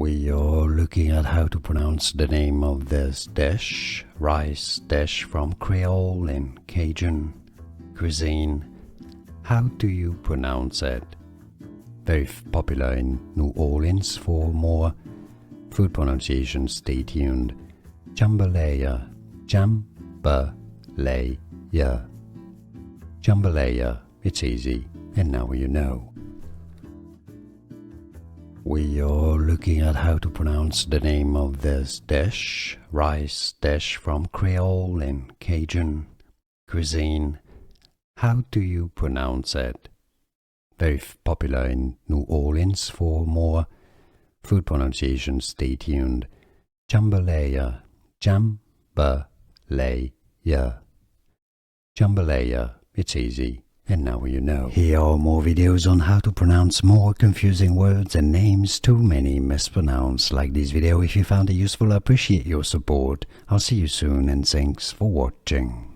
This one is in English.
We are looking at how to pronounce the name of this dish, rice dish from Creole and Cajun cuisine. How do you pronounce it? Very popular in New Orleans. For more food pronunciations, stay tuned. Jambalaya, jambalaya, jambalaya. It's easy, and now you know. We are looking at how to pronounce the name of this dish, rice dish from Creole and Cajun cuisine. How do you pronounce it? Very popular in New Orleans. For more food pronunciations, stay tuned. Jambalaya, jambalaya, jambalaya. It's easy. And now you know. Here are more videos on how to pronounce more confusing words and names too many mispronounced. Like this video if you found it useful. I appreciate your support. I'll see you soon and thanks for watching.